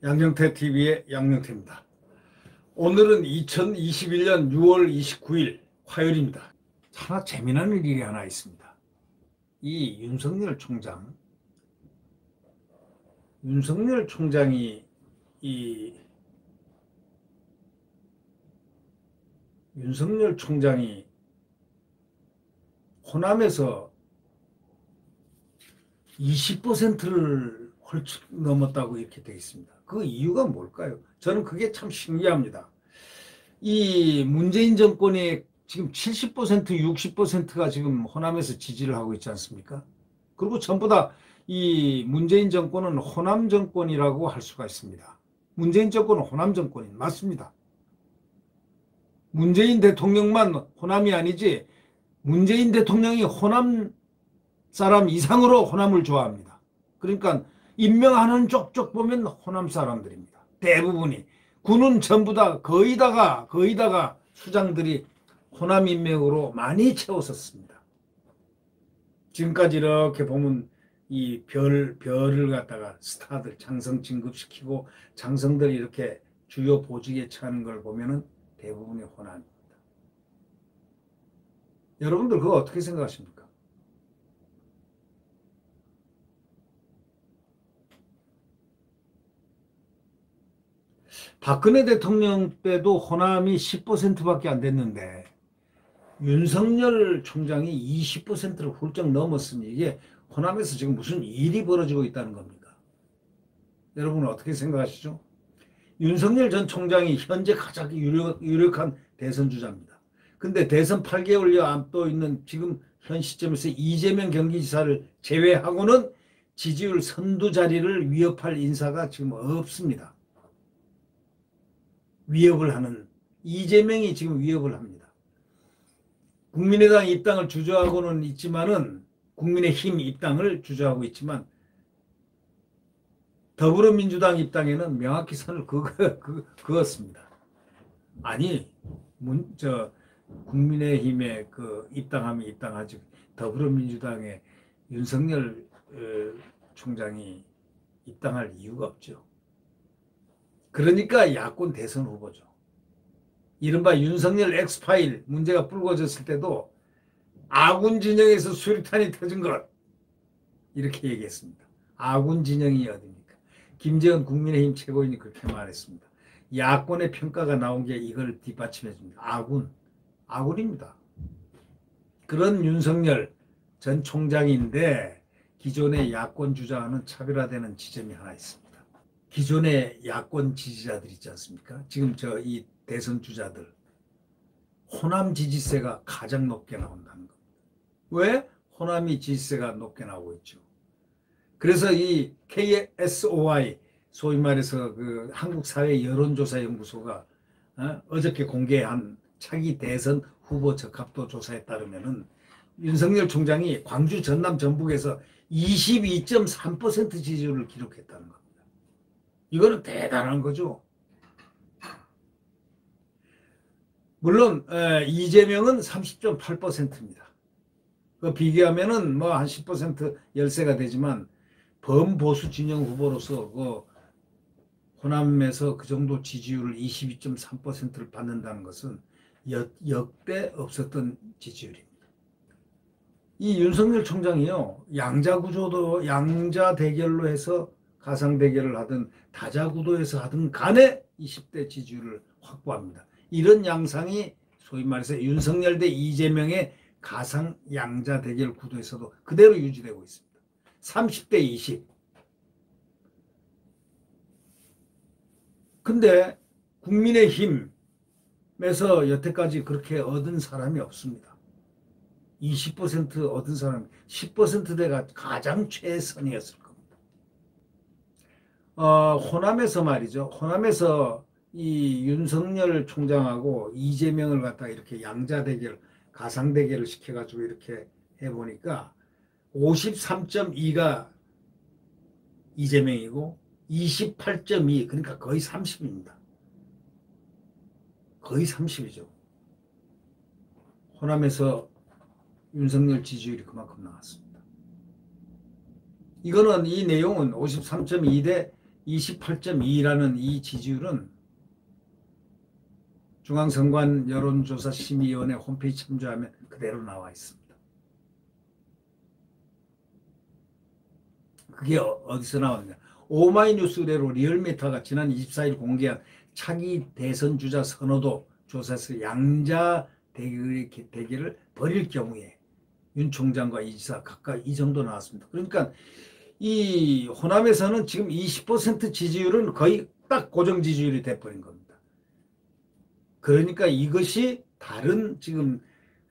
양정태 TV의 양정태입니다. 오늘은 2021년 6월 29일 화요일입니다. 하나 재미난 일이 하나 있습니다. 이 윤석열 총장이 호남에서 20%를 훌쩍 넘었다고 이렇게 되어 있습니다. 그 이유가 뭘까요? 저는 그게 참 신기합니다. 이 문재인 정권의 지금 70%, 60%가 지금 호남에서 지지를 하고 있지 않습니까? 그리고 전부 다 이 문재인 정권은 호남 정권이라고 할 수가 있습니다. 문재인 정권은 호남 정권이 맞습니다. 문재인 대통령만 호남이 아니지 문재인 대통령이 호남 사람 이상으로 호남을 좋아합니다. 그러니까 임명하는 쪽쪽 보면 호남 사람들입니다. 대부분이. 군은 전부 다 거의 다가 수장들이 호남 인맥으로 많이 채웠었습니다. 지금까지 이렇게 보면 이 별을 갖다가 스타들 장성 진급시키고 장성들이 이렇게 주요 보직에 처하는 걸 보면은 대부분이 호남입니다. 여러분들 그거 어떻게 생각하십니까? 박근혜 대통령 때도 호남이 10%밖에 안 됐는데 윤석열 총장이 20%를 훌쩍 넘었으니 이게 호남에서 지금 무슨 일이 벌어지고 있다는 겁니까? 여러분은 어떻게 생각하시죠? 윤석열 전 총장이 현재 가장 유력한 대선 주자입니다. 근데 대선 8개월여 앞도 있는 지금 현 시점에서 이재명 경기지사를 제외하고는 지지율 선두 자리를 위협할 인사가 지금 없습니다. 위협을 하는 이재명이 지금 위협을 합니다. 국민의당 입당을 주저하고는 있지만은 국민의힘 입당을 주저하고 있지만 더불어민주당 입당에는 명확히 선을 그었습니다. 아니 국민의힘에 그 입당하면 입당하지 더불어민주당에 윤석열 총장이 입당할 이유가 없죠. 그러니까 야권 대선 후보죠. 이른바 윤석열 엑스파일 문제가 불거졌을 때도 아군 진영에서 수류탄이 터진 것 이렇게 얘기했습니다. 아군 진영이 어디입니까? 김재원 국민의힘 최고위원이 그렇게 말했습니다. 야권의 평가가 나온 게 이걸 뒷받침해 줍니다. 아군입니다. 그런 윤석열 전 총장인데 기존의 야권 주자와는 차별화되는 지점이 하나 있습니다. 기존의 야권 지지자들 있지 않습니까? 지금 이 대선 주자들 호남 지지세가 가장 높게 나온다는 겁니다. 왜? 호남이 지지세가 높게 나오고 있죠. 그래서 이 KSOI 소위 말해서 그 한국사회 여론조사연구소가 어저께 공개한 차기 대선 후보 적합도 조사에 따르면은 윤석열 총장이 광주, 전남, 전북에서 22.3% 지지율을 기록했다는 겁니다. 이거는 대단한 거죠. 물론 이재명은 30.8%입니다. 그 비교하면은 뭐 한 10% 열세가 되지만 범보수 진영 후보로서 그 호남에서 그 정도 지지율을 22.3%를 받는다는 것은 역대 없었던 지지율입니다. 이 윤석열 총장이요, 양자 대결로 해서 가상 대결을 하든 다자 구도에서 하든 간에 20대 지지율을 확보합니다. 이런 양상이 소위 말해서 윤석열 대 이재명의 가상 양자 대결 구도에서도 그대로 유지되고 있습니다. 30대 20. 근데 국민의힘에서 여태까지 그렇게 얻은 사람이 없습니다. 20% 얻은 사람이 10%대가 가장 최선이었을 겁니다. 호남에서 말이죠. 호남에서 이 윤석열 총장하고 이재명을 갖다가 이렇게 양자 대결, 가상 대결을 시켜가지고 이렇게 해보니까 53.2가 이재명이고 28.2 그러니까 거의 30입니다. 거의 30이죠. 호남에서 윤석열 지지율이 그만큼 나왔습니다. 이거는 이 내용은 53.2 대 28.2라는 이 지지율은 중앙선관 여론조사심의위원회 홈페이지 참조하면 그대로 나와 있습니다. 그게 어디서 나왔냐. 오마이뉴스 의뢰로 리얼미터가 지난 24일 공개한 차기 대선 주자 선호도 조사에서 양자 대결을 벌일 경우에 윤 총장과 이 지사 각각 이 정도 나왔습니다. 그러니까 이 호남에서는 지금 20% 지지율은 거의 딱 고정 지지율이 돼버린 겁니다. 그러니까 이것이 다른 지금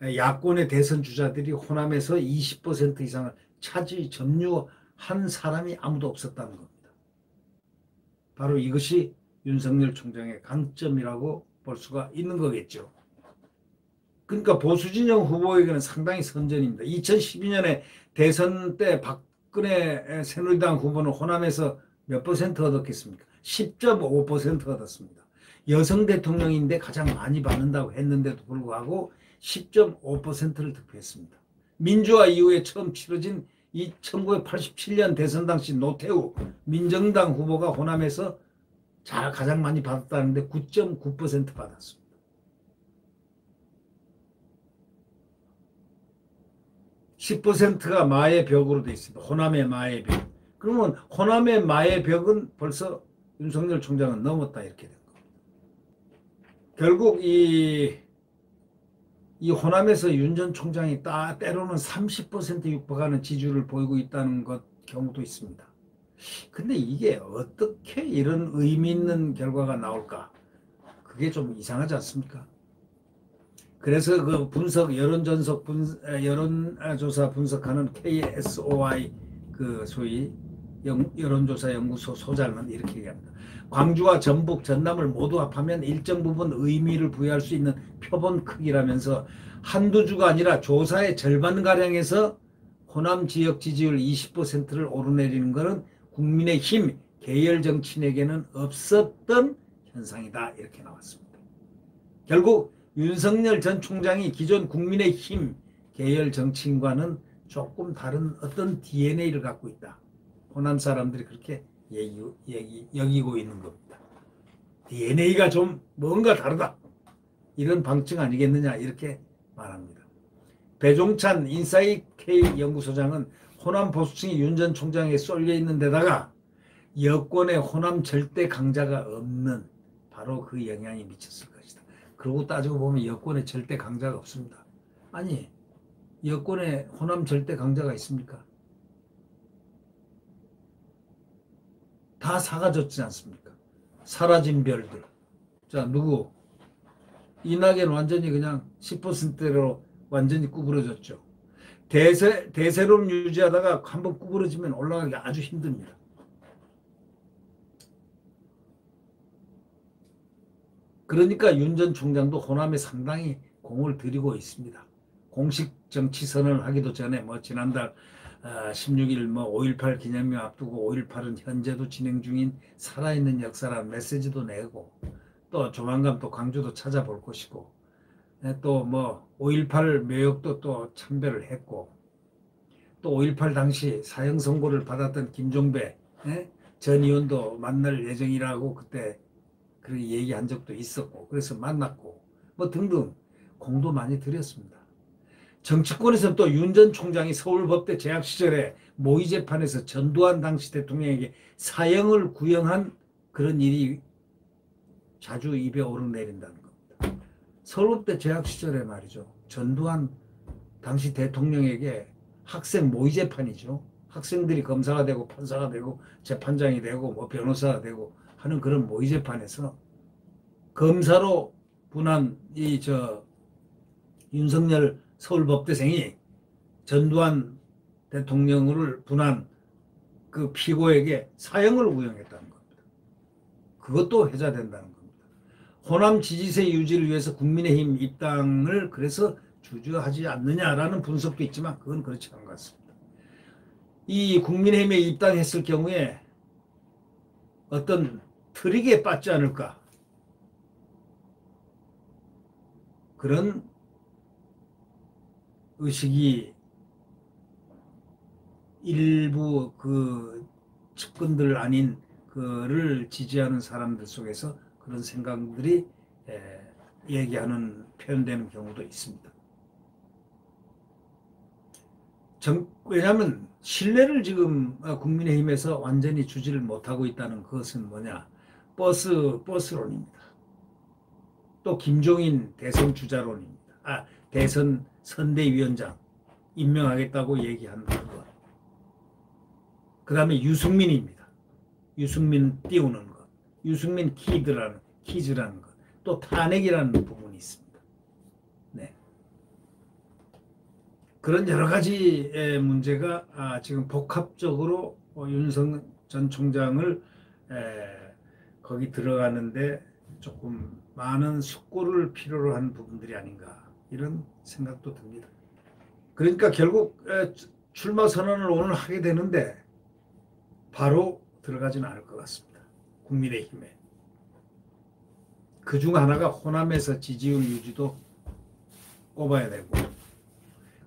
야권의 대선 주자들이 호남에서 20% 이상을 점유한 사람이 아무도 없었다는 겁니다. 바로 이것이 윤석열 총장의 강점이라고 볼 수가 있는 거겠죠. 그러니까 보수진영 후보에게는 상당히 선전입니다. 2012년에 대선 때 박근혜 새누리당 후보는 호남에서 몇 퍼센트 얻었겠습니까? 10.5% 얻었습니다. 여성 대통령인데 가장 많이 받는다고 했는데도 불구하고 10.5%를 득표했습니다. 민주화 이후에 처음 치러진 이 1987년 대선 당시 노태우 민정당 후보가 호남에서 가장 많이 받았다는데 9.9% 받았습니다. (10%가) 마의 벽으로 되어 있습니다. 호남의 마의 벽. 그러면 호남의 마의 벽은 벌써 윤석열 총장은 넘었다 이렇게 된 겁니다. 결국 이 호남에서 윤 전 총장이 때로는 30% 육박하는 지지율을 보이고 있다는 경우도 있습니다. 근데 이게 어떻게 이런 의미 있는 결과가 나올까? 그게 좀 이상하지 않습니까? 그래서 그 여론조사 분석하는 KSOI 그 소위 여론조사 연구소 소장은 이렇게 얘기합니다. 광주와 전북, 전남을 모두 합하면 일정 부분 의미를 부여할 수 있는 표본 크기라면서 한두 주가 아니라 조사의 절반가량에서 호남 지역 지지율 20%를 오르내리는 것은 국민의힘 계열 정치인에게는 없었던 현상이다 이렇게 나왔습니다. 결국 윤석열 전 총장이 기존 국민의힘 계열 정치인과는 조금 다른 어떤 DNA를 갖고 있다. 호남 사람들이 그렇게 여기고 있는 겁니다. DNA가 좀 뭔가 다르다. 이런 방증 아니겠느냐 이렇게 말합니다. 배종찬 인사이트 K 연구소장은 호남 보수층이 윤 전 총장에 쏠려 있는 데다가 여권의 호남 절대 강자가 없는 바로 그 영향이 미쳤을 것이다. 그러고 따지고 보면 여권에 절대 강자가 없습니다. 아니 여권에 호남 절대 강자가 있습니까? 다 사라졌지 않습니까? 사라진 별들. 자, 누구? 이낙연 완전히 그냥 10%대로 완전히 구부러졌죠. 대세론 유지하다가 한번 구부러지면 올라가기 아주 힘듭니다. 그러니까 윤 전 총장도 호남에 상당히 공을 들이고 있습니다. 공식 정치 선언을 하기도 전에 지난달 16일 5.18 기념일 앞두고 5.18은 현재도 진행 중인 살아있는 역사라는 메시지도 내고 또 조만간 또 광주도 찾아볼 것이고 또 5.18 묘역도 또 참배를 했고 또 5.18 당시 사형 선고를 받았던 김종배 전 의원도 만날 예정이라고 그때 그렇게 얘기한 적도 있었고 그래서 만났고 등등 공도 많이 들였습니다. 정치권에서는 또 윤 전 총장이 서울법대 재학 시절에 모의 재판에서 전두환 당시 대통령에게 사형을 구형한 그런 일이 자주 입에 오르내린다는 겁니다. 서울법대 재학 시절에 말이죠. 전두환 당시 대통령에게 학생 모의 재판이죠. 학생들이 검사가 되고 판사가 되고 재판장이 되고 변호사가 되고 하는 그런 모의 재판에서 검사로 분한 윤석열 서울법대생이 전두환 대통령을 분한 그 피고에게 사형을 구형했다는 겁니다. 그것도 해자된다는 겁니다. 호남 지지세 유지를 위해서 국민의힘 입당을 그래서 주저하지 않느냐라는 분석도 있지만 그건 그렇지 않은 것 같습니다. 이 국민의힘에 입당했을 경우에 어떤 트릭에 빠지지 않을까, 그런 의식이 일부 그 측근들 아닌 그를 지지하는 사람들 속에서 그런 생각들이 얘기하는 표현되는 경우도 있습니다. 왜냐하면 신뢰를 지금 국민의힘에서 완전히 주지를 못하고 있다는 것은 뭐냐, 버스론입니다. 또 김종인 대선 주자론입니다. 대선 선대위원장 임명하겠다고 얘기하는 것. 그 다음에 유승민입니다. 유승민 띄우는 것. 유승민 키즈라는 것. 또 탄핵이라는 부분이 있습니다. 네. 그런 여러 가지 문제가 지금 복합적으로 윤석열 전 총장을 거기 들어가는데 조금 많은 숙고를 필요로 한 부분들이 아닌가, 이런 생각도 듭니다. 그러니까 결국 출마 선언을 오늘 하게 되는데 바로 들어가지는 않을 것 같습니다. 국민의힘에. 그중 하나가 호남에서 지지율 유지도 꼽아야 되고,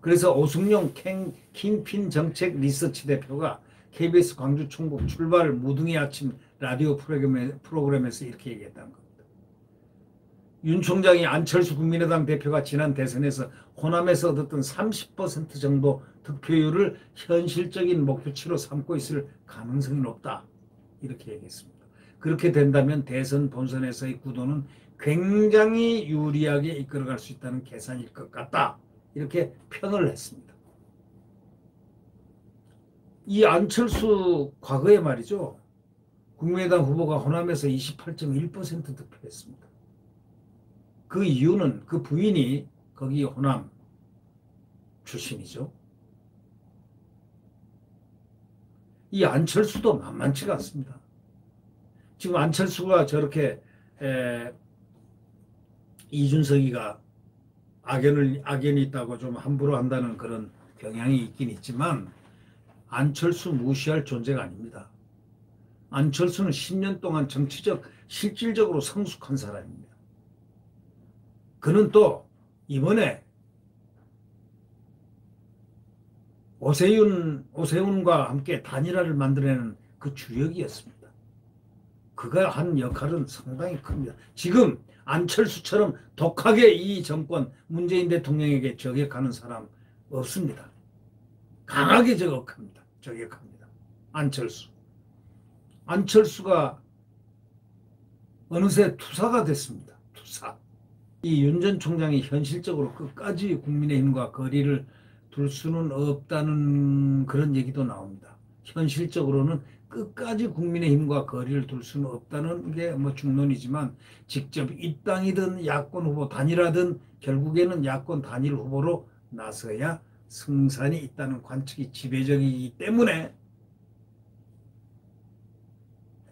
그래서 오승용 킹핀 정책 리서치 대표가 KBS 광주 충북 출발 무등의 아침 라디오 프로그램에서 이렇게 얘기했다는 겁니다. 윤 총장이 안철수 국민의당 대표가 지난 대선에서 호남에서 얻었던 30% 정도 득표율을 현실적인 목표치로 삼고 있을 가능성이 높다, 이렇게 얘기했습니다. 그렇게 된다면 대선 본선에서의 구도는 굉장히 유리하게 이끌어갈 수 있다는 계산일 것 같다, 이렇게 평을 했습니다. 이 안철수 과거에 말이죠, 국민의당 후보가 호남에서 28.1% 득표했습니다. 그 이유는 그 부인이 거기 호남 출신이죠. 이 안철수도 만만치가 않습니다. 지금 안철수가 저렇게 이준석이가 악연이 있다고 좀 함부로 한다는 그런 경향이 있긴 있지만 안철수 무시할 존재가 아닙니다. 안철수는 10년 동안 실질적으로 성숙한 사람입니다. 그는 또 이번에 오세훈과 함께 단일화를 만들어내는 그 주역이었습니다. 그가 한 역할은 상당히 큽니다. 지금 안철수처럼 독하게 이 정권 문재인 대통령에게 저격하는 사람 없습니다. 강하게 저격합니다. 안철수가 어느새 투사가 됐습니다. 투사. 이 윤 전 총장이 현실적으로 끝까지 국민의힘과 거리를 둘 수는 없다는 그런 얘기도 나옵니다. 현실적으로는 끝까지 국민의힘과 거리를 둘 수는 없다는 게 뭐 중론이지만 직접 입당이든 야권 후보 단일화든 결국에는 야권 단일 후보로 나서야 승산이 있다는 관측이 지배적이기 때문에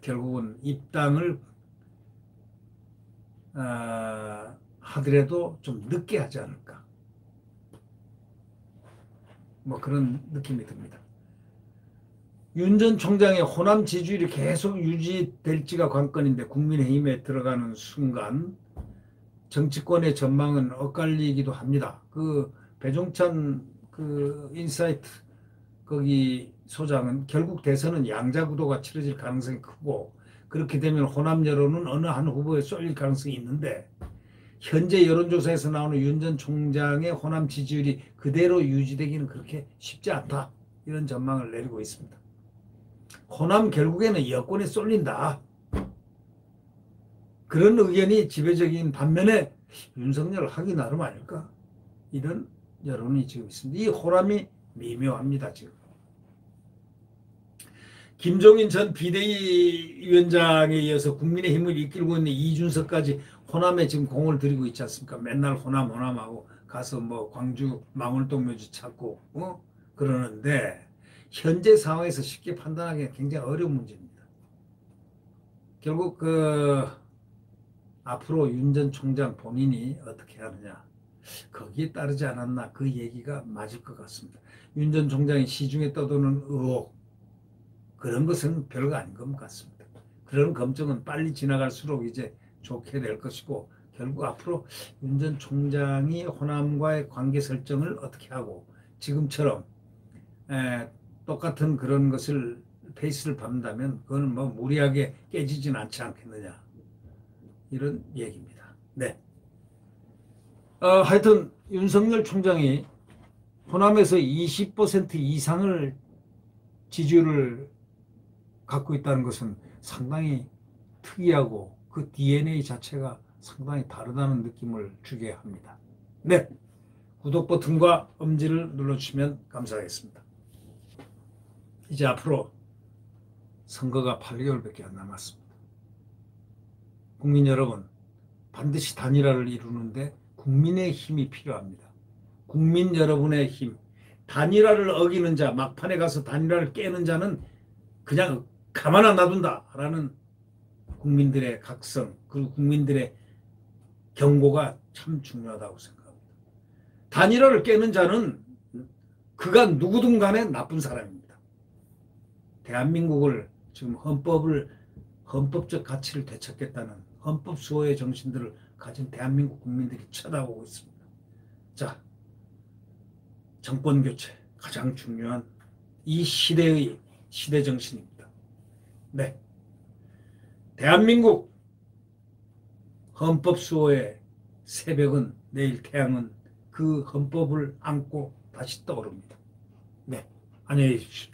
결국은 입당을 하더라도 좀 늦게 하지 않을까, 뭐 그런 느낌이 듭니다. 윤 전 총장의 호남 지지율이 계속 유지될지가 관건인데 국민의힘에 들어가는 순간 정치권의 전망은 엇갈리기도 합니다. 그 배종찬 그 인사이트 거기 소장은 결국 대선은 양자 구도가 치러질 가능성이 크고 그렇게 되면 호남 여론은 어느 한 후보에 쏠릴 가능성이 있는데 현재 여론조사에서 나오는 윤 전 총장의 호남 지지율이 그대로 유지되기는 그렇게 쉽지 않다, 이런 전망을 내리고 있습니다. 호남 결국에는 여권에 쏠린다, 그런 의견이 지배적인 반면에 윤석열 하기 나름 아닐까, 이런 여론이 지금 있습니다. 이 호남이 미묘합니다. 지금 김종인 전 비대위원장에 이어서 국민의힘을 이끌고 있는 이준석까지 호남에 지금 공을 들이고 있지 않습니까? 맨날 호남하고 가서 뭐 광주 망월동 묘지 찾고 그러는데 현재 상황에서 쉽게 판단하기가 굉장히 어려운 문제입니다. 결국 앞으로 윤 전 총장 본인이 어떻게 하느냐, 거기에 따르지 않았나, 그 얘기가 맞을 것 같습니다. 윤 전 총장이 시중에 떠도는 의혹, 그런 것은 별거 아닌 것 같습니다. 그런 검증은 빨리 지나갈수록 이제 좋게 될 것이고, 결국 앞으로 윤 전 총장이 호남과의 관계 설정을 어떻게 하고 지금처럼 똑같은 그런 것을 페이스를 밟는다면 그거는 뭐 무리하게 깨지진 않지 않겠느냐, 이런 얘기입니다. 네. 하여튼 윤석열 총장이 호남에서 20% 이상을 지지율을 갖고 있다는 것은 상당히 특이하고 그 DNA 자체가 상당히 다르다는 느낌을 주게 합니다. 네, 구독 버튼과 엄지를 눌러주시면 감사하겠습니다. 이제 앞으로 선거가 8개월밖에 안 남았습니다. 국민 여러분, 반드시 단일화를 이루는데 국민의 힘이 필요합니다. 국민 여러분의 힘, 단일화를 어기는 자, 막판에 가서 단일화를 깨는 자는 그냥 가만 안 놔둔다라는 국민들의 각성, 그리고 국민들의 경고가 참 중요하다고 생각합니다. 단일화를 깨는 자는 그가 누구든 간에 나쁜 사람입니다. 대한민국을 지금 헌법적 가치를 되찾겠다는 헌법 수호의 정신들을 가진 대한민국 국민들이 쳐다보고 있습니다. 자, 정권 교체 가장 중요한 이 시대의 시대 정신입니다. 네, 대한민국 헌법 수호의 새벽은, 내일 태양은 그 헌법을 안고 다시 떠오릅니다. 네, 안녕히 계십시오.